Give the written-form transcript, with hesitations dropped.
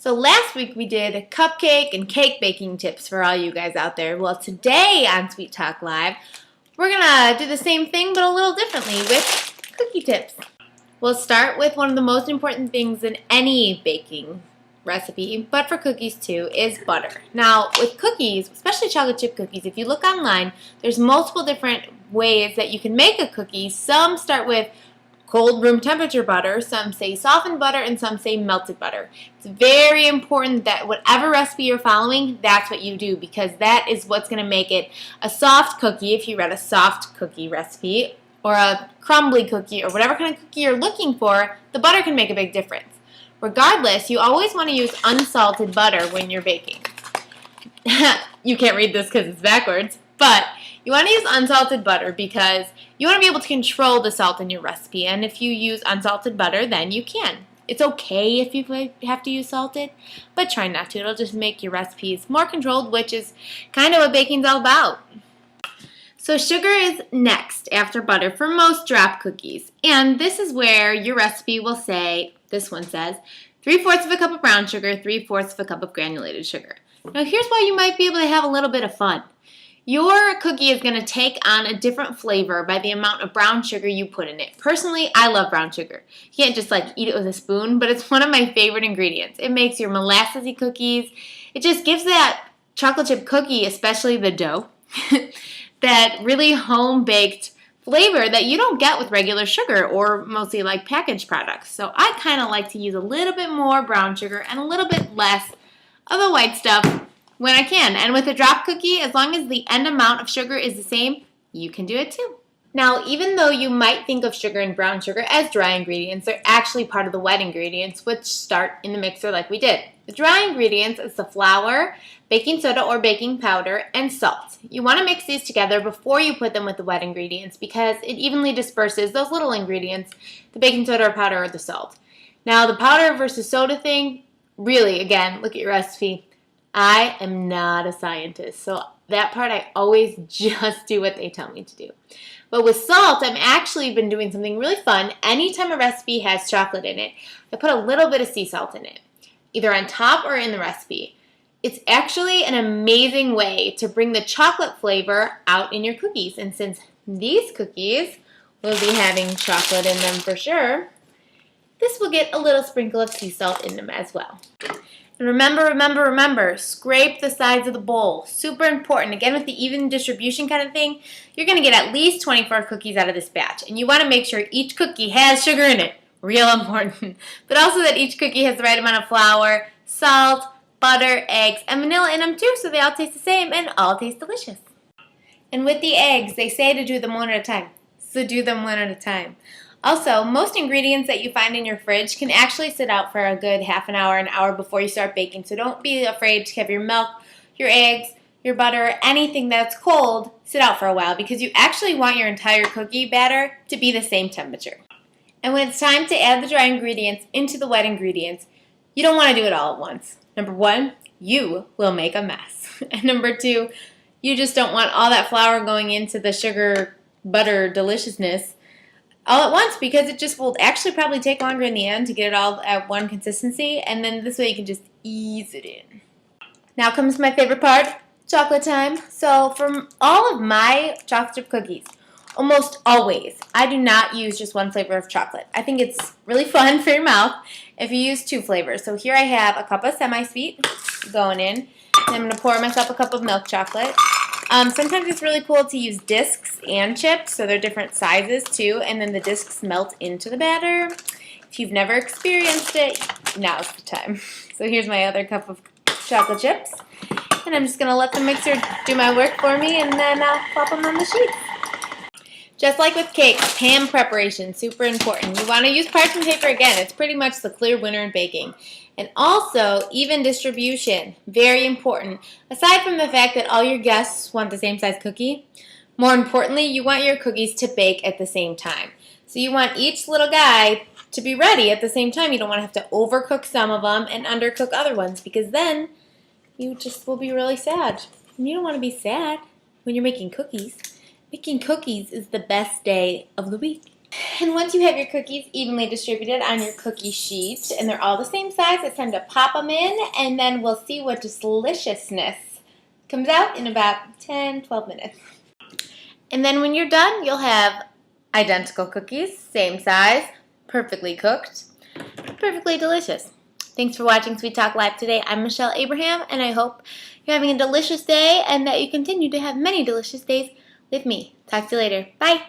So last week we did cupcake and cake baking tips for all you guys out there. Well, today on Sweet Talk Live, we're going to do the same thing but a little differently with cookie tips. We'll start with one of the most important things in any baking recipe, but for cookies too, is butter. Now, with cookies, especially chocolate chip cookies, if you look online, there's multiple different ways that you can make a cookie. Some start with cold room temperature butter, some say softened butter, and some say melted butter. It's very important that whatever recipe you're following, that's what you do, because that is what's going to make it a soft cookie if you read a soft cookie recipe, or a crumbly cookie, or whatever kind of cookie you're looking for. The butter can make a big difference. Regardless, you always want to use unsalted butter when you're baking. You can't read this because it's backwards, but you want to use unsalted butter because you want to be able to control the salt in your recipe, and if you use unsalted butter, then you can. It's okay if you have to use salted, but try not to. It'll just make your recipes more controlled, which is kind of what baking's all about. So sugar is next after butter for most drop cookies, and this is where your recipe will say, this one says, 3/4 of a cup of brown sugar, 3/4 of a cup of granulated sugar. Now here's why you might be able to have a little bit of fun. Your cookie is going to take on a different flavor by the amount of brown sugar you put in it. Personally, I love brown sugar. You can't just eat it with a spoon, but it's one of my favorite ingredients. It makes your molassesy cookies. It just gives that chocolate chip cookie, especially the dough, that really home-baked flavor that you don't get with regular sugar or mostly packaged products. So I kind of like to use a little bit more brown sugar and a little bit less of the white stuff when I can. And with a drop cookie, as long as the end amount of sugar is the same, you can do it too. Now, even though you might think of sugar and brown sugar as dry ingredients, they're actually part of the wet ingredients, which start in the mixer like we did. The dry ingredients is the flour, baking soda or baking powder, and salt. You want to mix these together before you put them with the wet ingredients because it evenly disperses those little ingredients, the baking soda or powder or the salt. Now, the powder versus soda thing, really, again, look at your recipe. I am not a scientist, so that part I always just do what they tell me to do. But with salt, I've actually been doing something really fun. Anytime a recipe has chocolate in it, I put a little bit of sea salt in it, either on top or in the recipe. It's actually an amazing way to bring the chocolate flavor out in your cookies. And since these cookies will be having chocolate in them for sure, this will get a little sprinkle of sea salt in them as well. And remember, scrape the sides of the bowl. Super important. Again, with the even distribution kind of thing, you're going to get at least 24 cookies out of this batch. And you want to make sure each cookie has sugar in it. Real important. But also that each cookie has the right amount of flour, salt, butter, eggs, and vanilla in them too, so they all taste the same and all taste delicious. And with the eggs, they say to do them one at a time. So do them one at a time. Also, most ingredients that you find in your fridge can actually sit out for a good half an hour before you start baking. So don't be afraid to have your milk, your eggs, your butter, anything that's cold, sit out for a while because you actually want your entire cookie batter to be the same temperature. And when it's time to add the dry ingredients into the wet ingredients, you don't want to do it all at once. Number one, you will make a mess. And number two, you just don't want all that flour going into the sugar butter deliciousness all at once because it just will actually probably take longer in the end to get it all at one consistency, and then this way you can just ease it in. Now comes my favorite part, chocolate time. So for all of my chocolate chip cookies, almost always, I do not use just one flavor of chocolate. I think it's really fun for your mouth if you use two flavors. So here I have a cup of semi-sweet going in, and I'm going to pour myself a cup of milk chocolate. Sometimes it's really cool to use discs and chips, so they're different sizes too, and then the discs melt into the batter. If you've never experienced it, now's the time. So here's my other cup of chocolate chips, and I'm just going to let the mixer do my work for me, and then pop them on the sheet. Just like with cakes, pan preparation, super important. You want to use parchment paper again. It's pretty much the clear winner in baking. And also, even distribution, very important. Aside from the fact that all your guests want the same size cookie, more importantly, you want your cookies to bake at the same time. So you want each little guy to be ready at the same time. You don't want to have to overcook some of them and undercook other ones because then you just will be really sad. And you don't want to be sad when you're making cookies. Making cookies is the best day of the week. And once you have your cookies evenly distributed on your cookie sheet, and they're all the same size, it's time to pop them in, and then we'll see what deliciousness comes out in about 10-12 minutes. And then when you're done, you'll have identical cookies, same size, perfectly cooked, perfectly delicious. Thanks for watching Sweet Talk Live today. I'm Michelle Abraham, and I hope you're having a delicious day and that you continue to have many delicious days with me. Talk to you later. Bye.